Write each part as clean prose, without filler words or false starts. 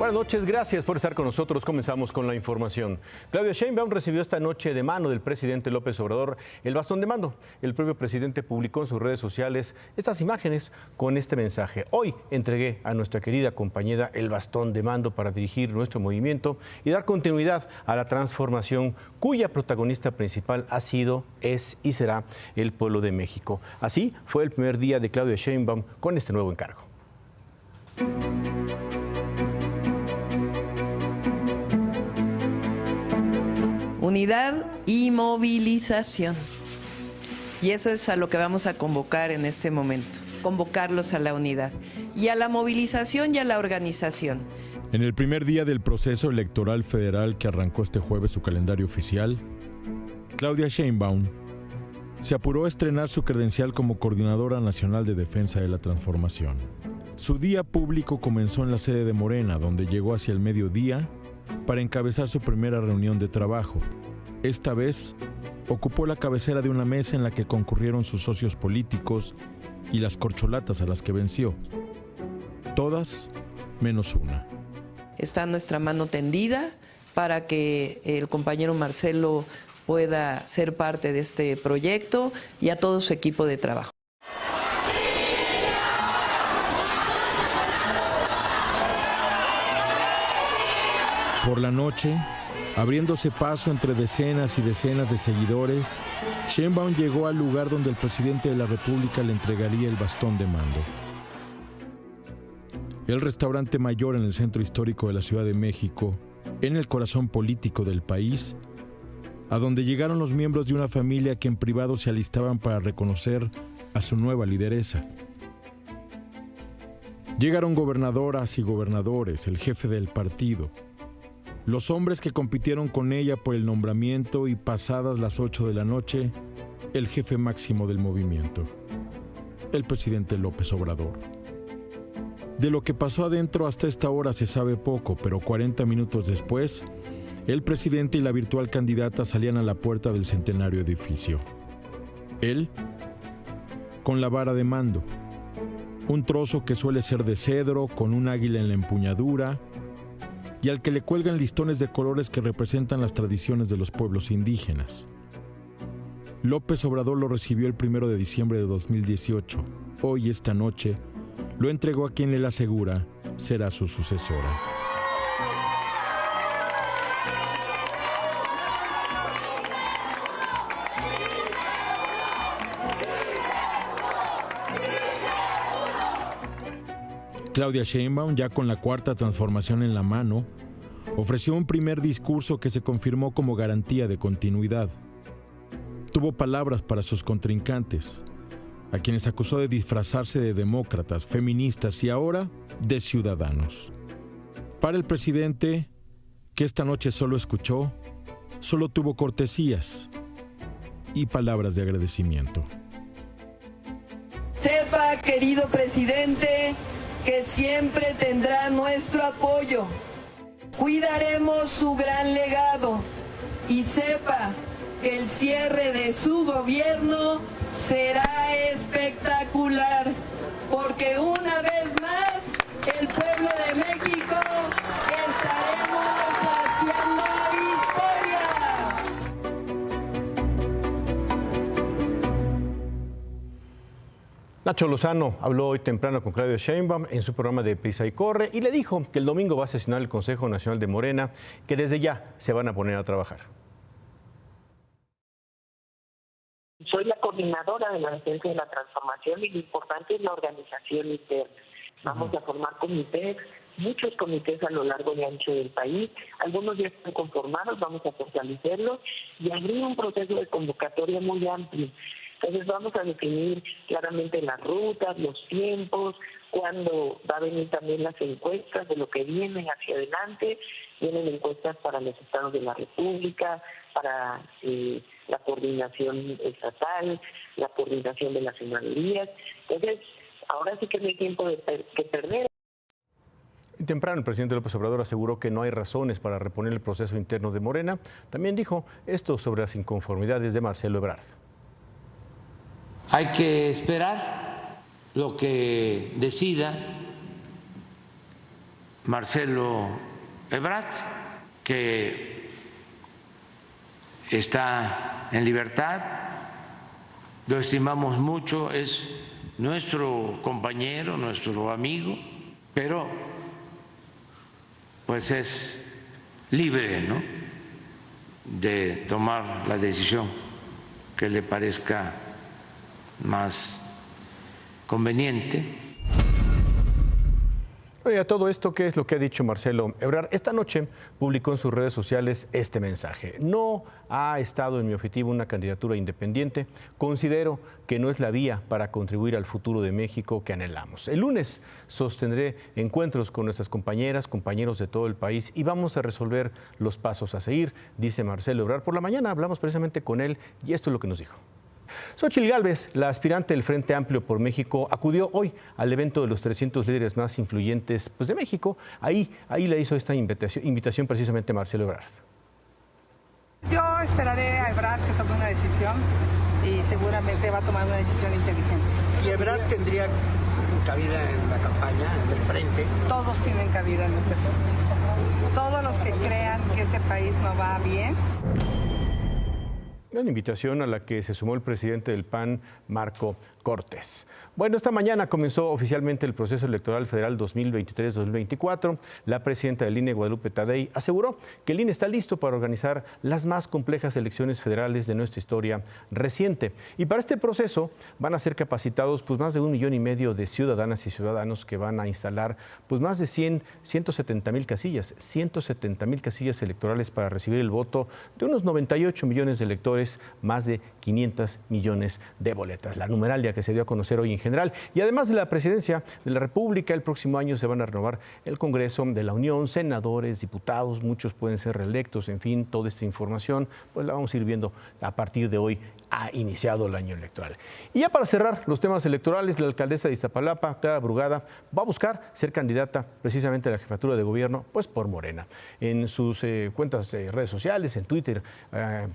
Buenas noches, gracias por estar con nosotros. Comenzamos con la información. Claudia Sheinbaum recibió esta noche de mano del presidente López Obrador el bastón de mando. El propio presidente publicó en sus redes sociales estas imágenes con este mensaje. Hoy entregué a nuestra querida compañera el bastón de mando para dirigir nuestro movimiento y dar continuidad a la transformación cuya protagonista principal ha sido, es y será el pueblo de México. Así fue el primer día de Claudia Sheinbaum con este nuevo encargo. Unidad y movilización. Y eso es a lo que vamos a convocar en este momento, convocarlos a la unidad y a la movilización y a la organización. En el primer día del proceso electoral federal que arrancó este jueves su calendario oficial, Claudia Sheinbaum se apuró a estrenar su credencial como Coordinadora Nacional de Defensa de la Transformación. Su día público comenzó en la sede de Morena, donde llegó hacia el mediodía para encabezar su primera reunión de trabajo. Esta vez, ocupó la cabecera de una mesa en la que concurrieron sus socios políticos y las corcholatas a las que venció. Todas menos una. Está nuestra mano tendida para que el compañero Marcelo pueda ser parte de este proyecto y a todo su equipo de trabajo. Por la noche, abriéndose paso entre decenas y decenas de seguidores, Sheinbaum llegó al lugar donde el presidente de la República le entregaría el bastón de mando. El restaurante mayor en el centro histórico de la Ciudad de México, en el corazón político del país, a donde llegaron los miembros de una familia que en privado se alistaban para reconocer a su nueva lideresa. Llegaron gobernadoras y gobernadores, el jefe del partido, los hombres que compitieron con ella por el nombramiento y pasadas las 8 de la noche, el jefe máximo del movimiento, el presidente López Obrador. De lo que pasó adentro hasta esta hora se sabe poco, pero 40 minutos después, el presidente y la virtual candidata salían a la puerta del centenario edificio. Él, con la vara de mando, un trozo que suele ser de cedro con un águila en la empuñadura, y al que le cuelgan listones de colores que representan las tradiciones de los pueblos indígenas. López Obrador lo recibió el 1 de diciembre de 2018. Hoy, esta noche, lo entregó a quien le asegura será su sucesora. Claudia Sheinbaum, ya con la cuarta transformación en la mano, ofreció un primer discurso que se confirmó como garantía de continuidad. Tuvo palabras para sus contrincantes, a quienes acusó de disfrazarse de demócratas, feministas y ahora de ciudadanos. Para el presidente, que esta noche solo escuchó, solo tuvo cortesías y palabras de agradecimiento. Sepa, querido presidente, que siempre tendrá nuestro apoyo. Cuidaremos su gran legado y sepa que el cierre de su gobierno será espectacular, porque una vez más el pueblo de México estaremos haciendo historia. Nacho Lozano habló hoy temprano con Claudia Sheinbaum en su programa de Prisa y Corre y le dijo que el domingo va a sesionar el Consejo Nacional de Morena, que desde ya se van a poner a trabajar. Soy la coordinadora de la defensa de la transformación y lo importante es la organización interna. Vamos a formar comités, muchos comités a lo largo y ancho del país. Algunos ya están conformados, vamos a fortalecerlos y abrir un proceso de convocatoria muy amplio. Entonces vamos a definir claramente las rutas, los tiempos, cuándo va a venir también las encuestas de lo que viene hacia adelante. Vienen encuestas para los estados de la República, para la coordinación estatal, la coordinación de las senadurías. Entonces, ahora sí que no hay tiempo que perder. Temprano, el presidente López Obrador aseguró que no hay razones para reponer el proceso interno de Morena. También dijo esto sobre las inconformidades de Marcelo Ebrard. Hay que esperar lo que decida Marcelo Ebrard, que está en libertad, lo estimamos mucho, es nuestro compañero, nuestro amigo, pero pues es libre, ¿no?, de tomar la decisión que le parezca más conveniente. Oye, a todo esto, ¿qué es lo que ha dicho Marcelo Ebrard? Esta noche publicó en sus redes sociales este mensaje. No ha estado en mi objetivo una candidatura independiente. Considero que no es la vía para contribuir al futuro de México que anhelamos. El lunes sostendré encuentros con nuestras compañeras, compañeros de todo el país y vamos a resolver los pasos a seguir, dice Marcelo Ebrard. Por la mañana hablamos precisamente con él y esto es lo que nos dijo. Xochitl Gálvez, la aspirante del Frente Amplio por México, acudió hoy al evento de los 300 líderes más influyentes de México. Ahí le hizo esta invitación precisamente Marcelo Ebrard. Yo esperaré a Ebrard que tome una decisión y seguramente va a tomar una decisión inteligente. ¿Y Ebrard tendría cabida en la campaña del Frente? Todos tienen cabida en este frente. Todos los que crean que este país no va bien. Una invitación a la que se sumó el presidente del PAN, Marco Cortés. Bueno, esta mañana comenzó oficialmente el proceso electoral federal 2023-2024. La presidenta del INE, Guadalupe Tadei, aseguró que el INE está listo para organizar las más complejas elecciones federales de nuestra historia reciente. Y para este proceso van a ser capacitados más de 1,5 millones de ciudadanas y ciudadanos que van a instalar más de 170,000 casillas, 170,000 casillas electorales para recibir el voto de unos 98 millones de electores, más de 500 millones de boletas. La numeralia que se dio a conocer hoy en general. Y además de la presidencia de la República, el próximo año se van a renovar el Congreso de la Unión, senadores, diputados, muchos pueden ser reelectos, en fin, toda esta información pues la vamos a ir viendo a partir de hoy. Ha iniciado el año electoral. Y ya para cerrar los temas electorales, la alcaldesa de Iztapalapa, Clara Brugada, va a buscar ser candidata precisamente a la jefatura de gobierno, pues por Morena. En sus cuentas de redes sociales, en Twitter,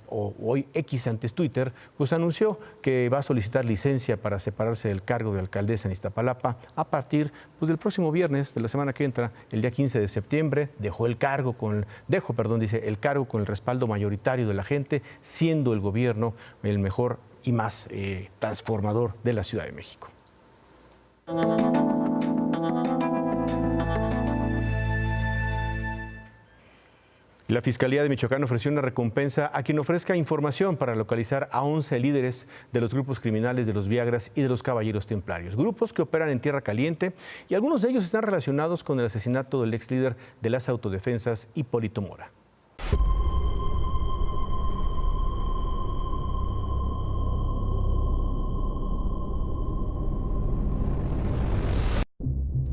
o hoy X antes Twitter, pues anunció que va a solicitar licencia para separarse del cargo de alcaldesa en Iztapalapa a partir del próximo viernes de la semana que entra, el día 15 de septiembre. Dejo el cargo con el respaldo mayoritario de la gente, siendo el gobierno el mejor y más transformador de la Ciudad de México. La Fiscalía de Michoacán ofreció una recompensa a quien ofrezca información para localizar a 11 líderes de los grupos criminales de los Viagras y de los Caballeros Templarios, grupos que operan en Tierra Caliente y algunos de ellos están relacionados con el asesinato del ex líder de las autodefensas, Hipólito Mora.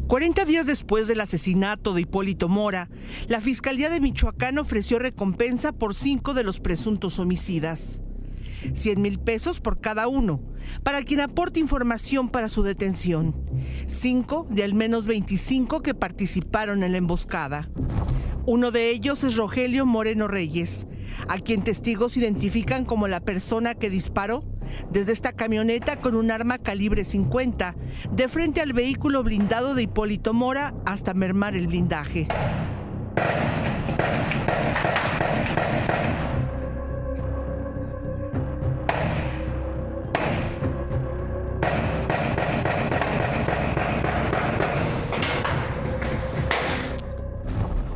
40 días después del asesinato de Hipólito Mora, la Fiscalía de Michoacán ofreció recompensa por 5 de los presuntos homicidas. 100,000 pesos por cada uno, para quien aporte información para su detención. 5 de al menos 25 que participaron en la emboscada. Uno de ellos es Rogelio Moreno Reyes, a quien testigos identifican como la persona que disparó desde esta camioneta con un arma calibre 50 de frente al vehículo blindado de Hipólito Mora hasta mermar el blindaje.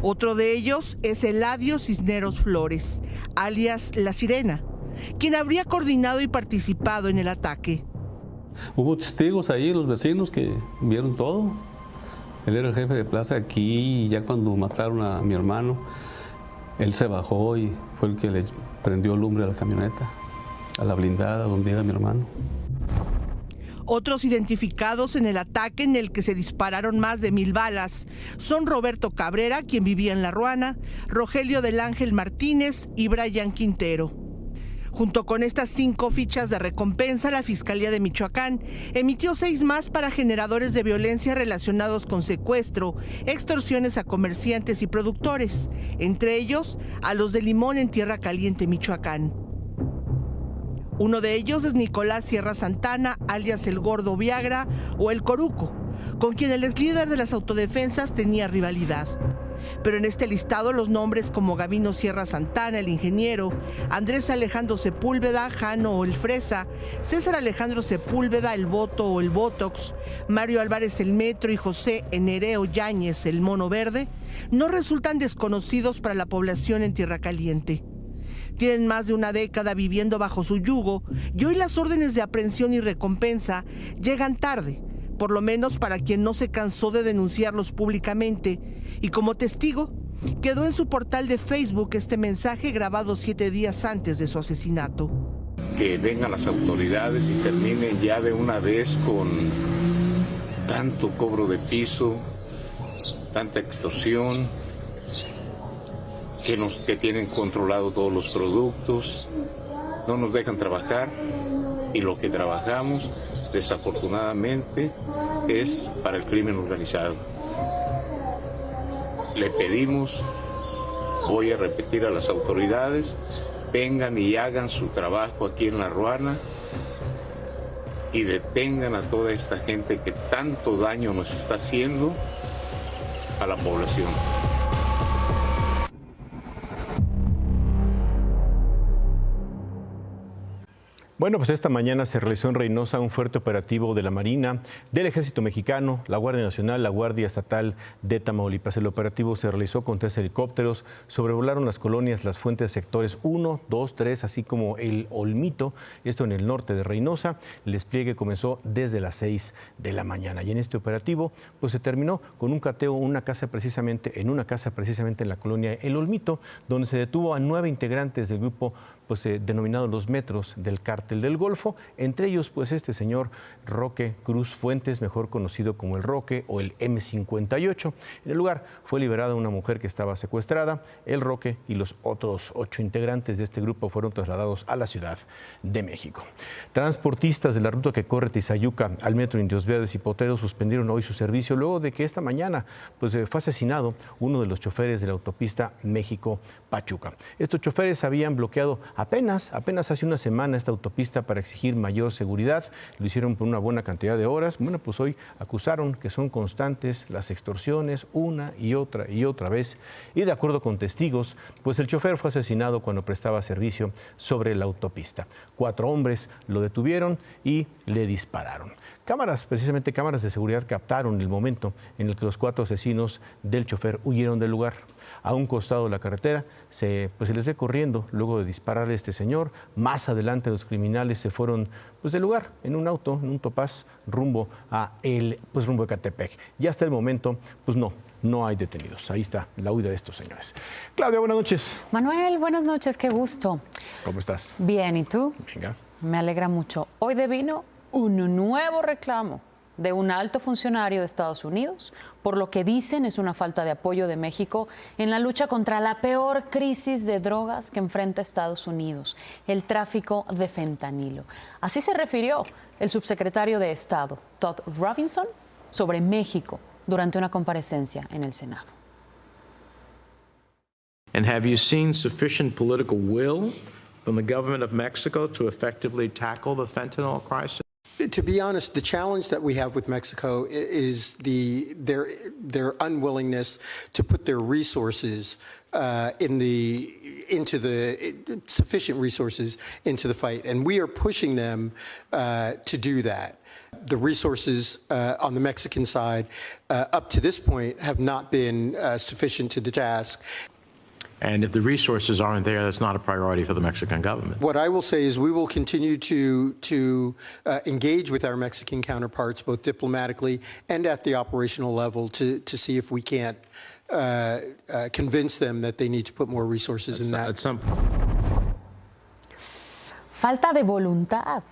Otro de ellos es Eladio Cisneros Flores, alias La Sirena, quien habría coordinado y participado en el ataque. Hubo testigos ahí, los vecinos, que vieron todo. Él era el jefe de plaza aquí y ya cuando mataron a mi hermano, él se bajó y fue el que le prendió lumbre a la camioneta, a la blindada donde iba mi hermano. Otros identificados en el ataque en el que se dispararon más de 1,000 balas son Roberto Cabrera, quien vivía en La Ruana, Rogelio del Ángel Martínez y Brian Quintero. Junto con estas 5 fichas de recompensa, la Fiscalía de Michoacán emitió 6 más para generadores de violencia relacionados con secuestro, extorsiones a comerciantes y productores, entre ellos a los de Limón en Tierra Caliente, Michoacán. Uno de ellos es Nicolás Sierra Santana, alias El Gordo Viagra o El Coruco, con quien el ex líder de las autodefensas tenía rivalidad. Pero en este listado los nombres como Gabino Sierra Santana, el ingeniero, Andrés Alejandro Sepúlveda, Jano o el Fresa, César Alejandro Sepúlveda, el Boto o el Botox, Mario Álvarez el Metro y José Nereo Yáñez, el Mono Verde, no resultan desconocidos para la población en Tierra Caliente. Tienen más de una década viviendo bajo su yugo y hoy las órdenes de aprehensión y recompensa llegan tarde, por lo menos para quien no se cansó de denunciarlos públicamente, y como testigo quedó en su portal de Facebook este mensaje grabado 7 días antes de su asesinato. Que vengan las autoridades y terminen ya de una vez con tanto cobro de piso, tanta extorsión, que tienen controlado todos los productos, no nos dejan trabajar y lo que trabajamos desafortunadamente es para el crimen organizado. Le pedimos, voy a repetir a las autoridades, vengan y hagan su trabajo aquí en La Ruana y detengan a toda esta gente que tanto daño nos está haciendo a la población. Bueno, pues esta mañana se realizó en Reynosa un fuerte operativo de la Marina, del Ejército Mexicano, la Guardia Nacional, la Guardia Estatal de Tamaulipas. El operativo se realizó con 3 helicópteros, sobrevolaron las colonias Las Fuentes sectores 1, 2, 3, así como el Olmito, esto en el norte de Reynosa. El despliegue comenzó desde las 6 de la mañana y en este operativo pues se terminó con un cateo en una casa precisamente en la colonia El Olmito, donde se detuvo a 9 integrantes del grupo denominado Los Metros del Cártel del Golfo, entre ellos pues este señor Roque Cruz Fuentes, mejor conocido como el Roque o el M58. En el lugar fue liberada una mujer que estaba secuestrada. El Roque y los otros 8 integrantes de este grupo fueron trasladados a la Ciudad de México. Transportistas de la ruta que corre Tizayuca al metro Indios Verdes y Potreros suspendieron hoy su servicio luego de que esta mañana fue asesinado uno de los choferes de la autopista México-Pachuca. Estos choferes habían bloqueado apenas hace una semana esta autopista para exigir mayor seguridad. Lo hicieron por una buena cantidad de horas. Bueno, pues hoy acusaron que son constantes las extorsiones una y otra vez. Y de acuerdo con testigos, pues el chofer fue asesinado cuando prestaba servicio sobre la autopista. 4 hombres lo detuvieron y le dispararon. Precisamente cámaras de seguridad captaron el momento en el que los 4 asesinos del chofer huyeron del lugar. A un costado de la carretera se les ve corriendo luego de dispararle a este señor. Más adelante los criminales se fueron del lugar en un auto, en un Topaz, rumbo a Ecatepec. Y hasta el momento no hay detenidos. Ahí está la huida de estos señores. Claudia, buenas noches. Manuel, buenas noches, qué gusto. ¿Cómo estás? Bien, ¿y tú? Venga. Me alegra mucho. Hoy devino un nuevo reclamo de un alto funcionario de Estados Unidos por lo que dicen es una falta de apoyo de México en la lucha contra la peor crisis de drogas que enfrenta Estados Unidos, el tráfico de fentanilo. Así se refirió el subsecretario de Estado, Todd Robinson, sobre México durante una comparecencia en el Senado. And have you seen sufficient political will from the government of Mexico to effectively tackle the fentanyl crisis? To be honest, the challenge that we have with Mexico is their unwillingness to put their resources into the sufficient resources into the fight, and we are pushing them to do that. The resources on the Mexican side up to this point have not been sufficient to the task. And if the resources aren't there, that's not a priority for the Mexican government. What I will say is we will continue to engage with our Mexican counterparts, both diplomatically and at the operational level, to see if we can't convince them that they need to put more resources in that. Falta de voluntad.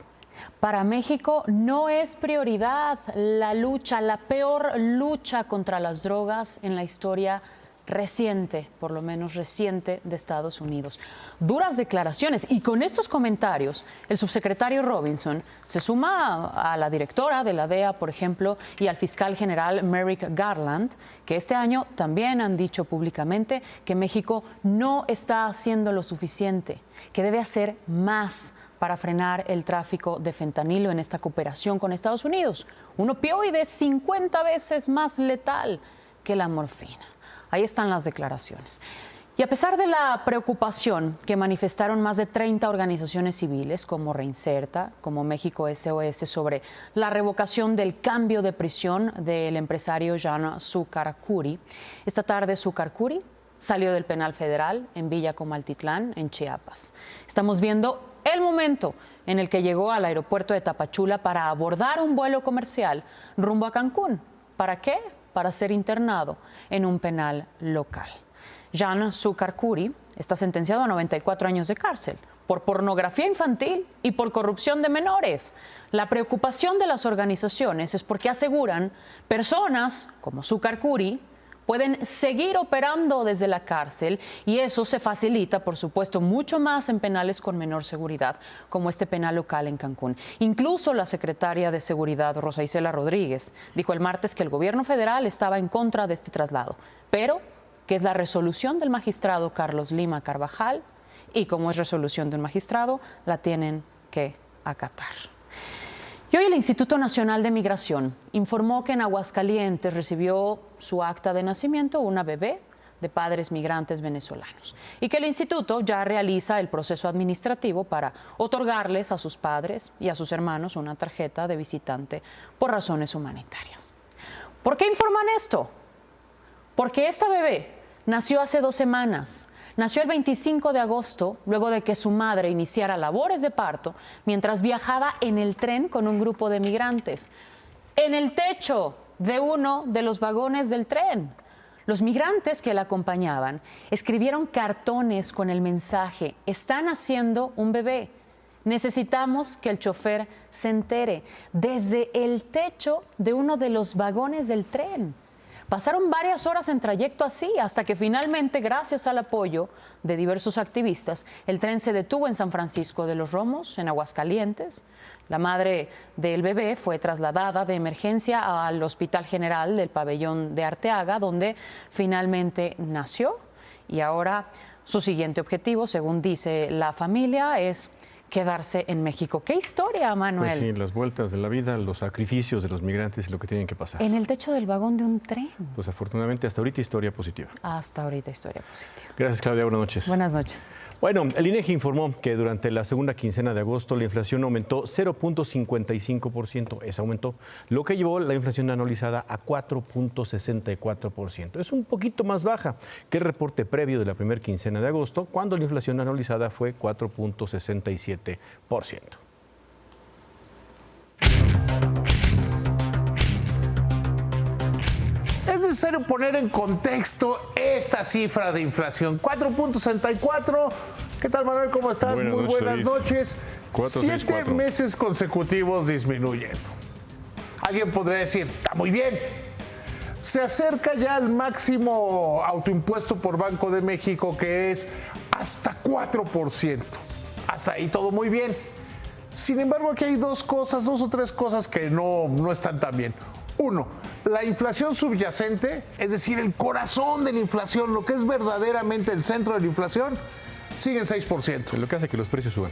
Para México no es prioridad la peor lucha contra las drogas en la historia reciente, por lo menos reciente, de Estados Unidos. Duras declaraciones, y con estos comentarios el subsecretario Robinson se suma a la directora de la DEA, por ejemplo, y al fiscal general Merrick Garland, que este año también han dicho públicamente que México no está haciendo lo suficiente, que debe hacer más para frenar el tráfico de fentanilo en esta cooperación con Estados Unidos, un opioide 50 veces más letal que la morfina. Ahí están las declaraciones. Y a pesar de la preocupación que manifestaron más de 30 organizaciones civiles como Reinserta, como México SOS, sobre la revocación del cambio de prisión del empresario Jan Sucarcuri, esta tarde Sucarcuri salió del penal federal en Villa Comaltitlán, en Chiapas. Estamos viendo el momento en el que llegó al aeropuerto de Tapachula para abordar un vuelo comercial rumbo a Cancún. ¿Para qué? Para ser internado en un penal local. Jan Sucarcuri está sentenciado a 94 años de cárcel por pornografía infantil y por corrupción de menores. La preocupación de las organizaciones es porque aseguran personas como Sucarcuri pueden seguir operando desde la cárcel y eso se facilita, por supuesto, mucho más en penales con menor seguridad, como este penal local en Cancún. Incluso la secretaria de Seguridad, Rosa Isela Rodríguez, dijo el martes que el gobierno federal estaba en contra de este traslado, pero que es la resolución del magistrado Carlos Lima Carvajal y como es resolución de un magistrado, la tienen que acatar. Y hoy el Instituto Nacional de Migración informó que en Aguascalientes recibió su acta de nacimiento una bebé de padres migrantes venezolanos y que el instituto ya realiza el proceso administrativo para otorgarles a sus padres y a sus hermanos una tarjeta de visitante por razones humanitarias. ¿Por qué informan esto? Porque esta bebé nació hace 2 semanas. Nació el 25 de agosto, luego de que su madre iniciara labores de parto mientras viajaba en el tren con un grupo de migrantes, en el techo de uno de los vagones del tren. Los migrantes que la acompañaban escribieron cartones con el mensaje: "Están haciendo un bebé. Necesitamos que el chofer se entere", desde el techo de uno de los vagones del tren. Pasaron varias horas en trayecto así, hasta que finalmente, gracias al apoyo de diversos activistas, el tren se detuvo en San Francisco de los Romos, en Aguascalientes. La madre del bebé fue trasladada de emergencia al Hospital General del Pabellón de Arteaga, donde finalmente nació. Y ahora su siguiente objetivo, según dice la familia, es quedarse en México. ¡Qué historia, Manuel! Pues sí, las vueltas de la vida, los sacrificios de los migrantes y lo que tienen que pasar. En el techo del vagón de un tren. Pues afortunadamente hasta ahorita historia positiva. Hasta ahorita historia positiva. Gracias, Claudia. Buenas noches. Buenas noches. Bueno, el INEGI informó que durante la segunda quincena de agosto la inflación aumentó 0.55%. Esa aumentó, lo que llevó la inflación anualizada a 4.64%. Es un poquito más baja que el reporte previo de la primera quincena de agosto, cuando la inflación anualizada fue 4.67%. Es necesario poner en contexto esta cifra de inflación. 4.64. ¿Qué tal, Manuel? ¿Cómo estás? Muy buenas noches. 7 meses consecutivos disminuyendo. Alguien podría decir, está muy bien. Se acerca ya al máximo autoimpuesto por Banco de México, que es hasta 4%. Hasta ahí todo muy bien. Sin embargo, aquí hay dos o tres cosas que no están tan bien. Uno, la inflación subyacente, es decir, el corazón de la inflación, lo que es verdaderamente el centro de la inflación, sigue en 6%. Es lo que hace que los precios suban.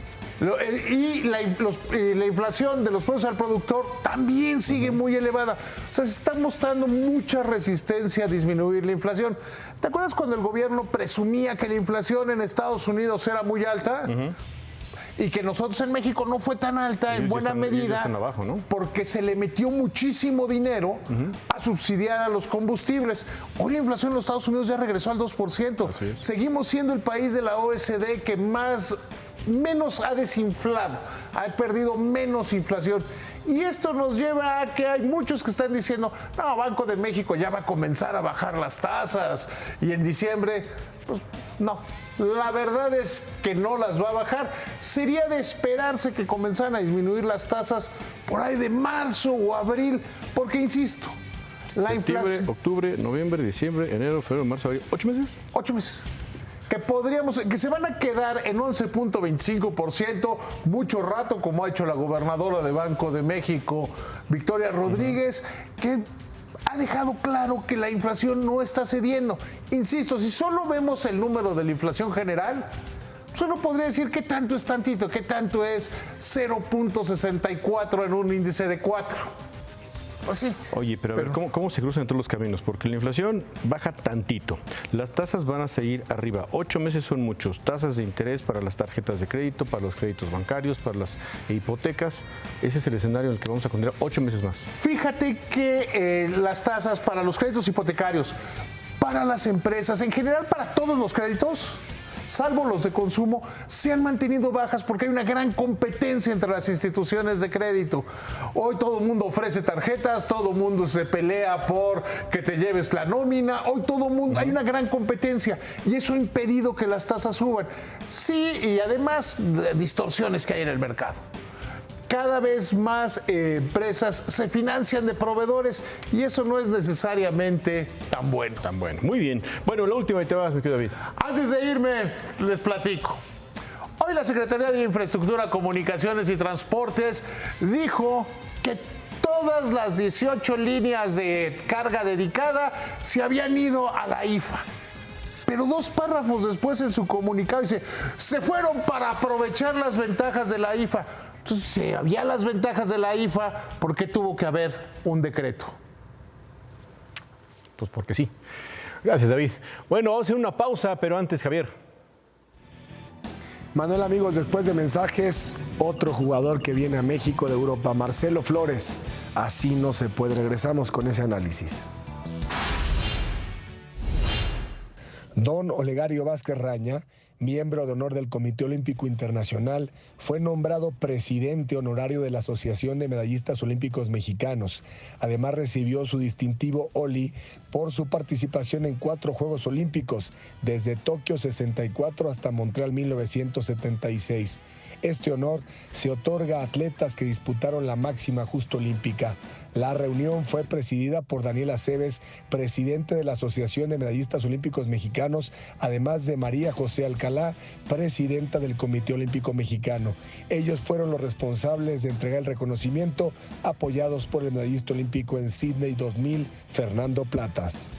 Y la inflación de los precios al productor también sigue muy elevada. O sea, se está mostrando mucha resistencia a disminuir la inflación. ¿Te acuerdas cuando el gobierno presumía que la inflación en Estados Unidos era muy alta? Y que nosotros en México no fue tan alta en buena medida abajo, ¿no? Porque se le metió muchísimo dinero a subsidiar a los combustibles. Hoy la inflación en los Estados Unidos ya regresó al 2%. Seguimos siendo el país de la OECD que menos ha desinflado, ha perdido menos inflación. Y esto nos lleva a que hay muchos que están diciendo, no, Banco de México ya va a comenzar a bajar las tasas y en diciembre, pues no. La verdad es que no las va a bajar. Sería de esperarse que comenzaran a disminuir las tasas por ahí de marzo o abril, porque insisto, la inflación... Octubre, noviembre, diciembre, enero, febrero, marzo, abril, 8 meses. 8 meses. Que se van a quedar en 11.25% mucho rato, como ha hecho la gobernadora de Banco de México, Victoria Rodríguez, que ha dejado claro que la inflación no está cediendo. Insisto, si solo vemos el número de la inflación general, Solo podría decir qué tanto es tantito, qué tanto es 0.64 en un índice de 4. Pues sí. Oye, pero a ver, ¿cómo se cruzan todos los caminos? Porque la inflación baja tantito. Las tasas van a seguir arriba. 8 meses son muchos. Tasas de interés para las tarjetas de crédito, para los créditos bancarios, para las hipotecas. Ese es el escenario en el que vamos a continuar 8 meses más. Fíjate que las tasas para los créditos hipotecarios, para las empresas, en general para todos los créditos, salvo los de consumo, se han mantenido bajas porque hay una gran competencia entre las instituciones de crédito. Hoy todo el mundo ofrece tarjetas, todo el mundo se pelea por que te lleves la nómina, hoy todo el mundo, hay una gran competencia y eso ha impedido que las tasas suban. Sí, y además distorsiones que hay en el mercado. Cada vez más empresas se financian de proveedores y eso no es necesariamente tan bueno. Muy bien. Bueno, la última y te vas, mi querido David. Antes de irme, les platico. Hoy la Secretaría de Infraestructura, Comunicaciones y Transportes dijo que todas las 18 líneas de carga dedicada se habían ido a la IFA. Pero 2 párrafos después en su comunicado dice, se fueron para aprovechar las ventajas de la IFA. Entonces, si había las ventajas de la IFA, ¿por qué tuvo que haber un decreto? Pues porque sí. Gracias, David. Bueno, vamos a hacer una pausa, pero antes, Javier. Manuel, amigos, después de mensajes, otro jugador que viene a México de Europa, Marcelo Flores. Así no se puede. Regresamos con ese análisis. Don Olegario Vázquez Raña, miembro de honor del Comité Olímpico Internacional, fue nombrado presidente honorario de la Asociación de Medallistas Olímpicos Mexicanos. Además recibió su distintivo Oli por su participación en 4 Juegos Olímpicos, desde Tokio 64 hasta Montreal 1976. Este honor se otorga a atletas que disputaron la máxima justa olímpica. La reunión fue presidida por Daniel Aceves, presidente de la Asociación de Medallistas Olímpicos Mexicanos, además de María José Alcalá, presidenta del Comité Olímpico Mexicano. Ellos fueron los responsables de entregar el reconocimiento, apoyados por el medallista olímpico en Sydney 2000, Fernando Platas.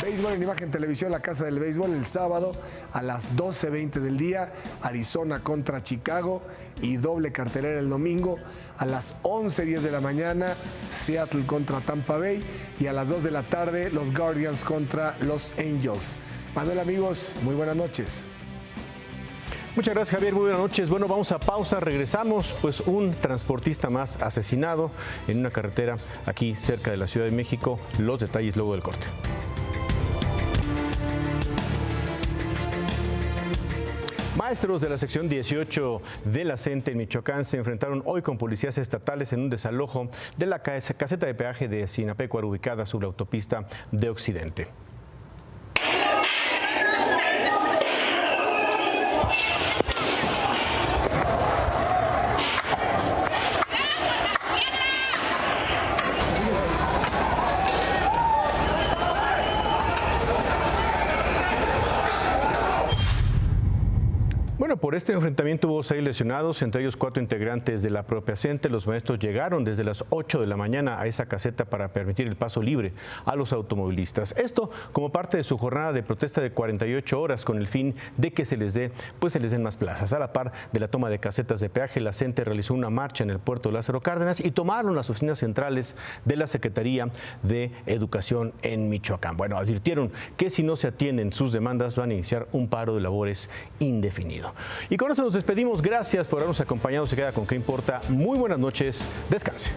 Béisbol en Imagen Televisión, la Casa del Béisbol, el sábado a las 12:20 del día, Arizona contra Chicago, y doble cartelera el domingo a las 11:10 de la mañana, Seattle contra Tampa Bay, y a las 2 de la tarde los Guardians contra los Angels. Manuel, amigos, muy buenas noches. Muchas gracias, Javier. Muy buenas noches. Bueno, vamos a pausa. Regresamos. Pues un transportista más asesinado en una carretera aquí cerca de la Ciudad de México. Los detalles luego del corte. Maestros de la sección 18 de la CENTE en Michoacán se enfrentaron hoy con policías estatales en un desalojo de la caseta de peaje de Sinapecuaro, ubicada sobre la autopista de Occidente. Por este enfrentamiento hubo 6 lesionados, entre ellos 4 integrantes de la propia CENTE. Los maestros llegaron desde las 8 de la mañana a esa caseta para permitir el paso libre a los automovilistas. Esto como parte de su jornada de protesta de 48 horas con el fin de que se les den más plazas. A la par de la toma de casetas de peaje, la CENTE realizó una marcha en el puerto de Lázaro Cárdenas y tomaron las oficinas centrales de la Secretaría de Educación en Michoacán. Bueno, advirtieron que si no se atienden sus demandas van a iniciar un paro de labores indefinido. Y con esto nos despedimos. Gracias por habernos acompañado. Se queda con ¿Qué importa? Muy buenas noches. Descanse.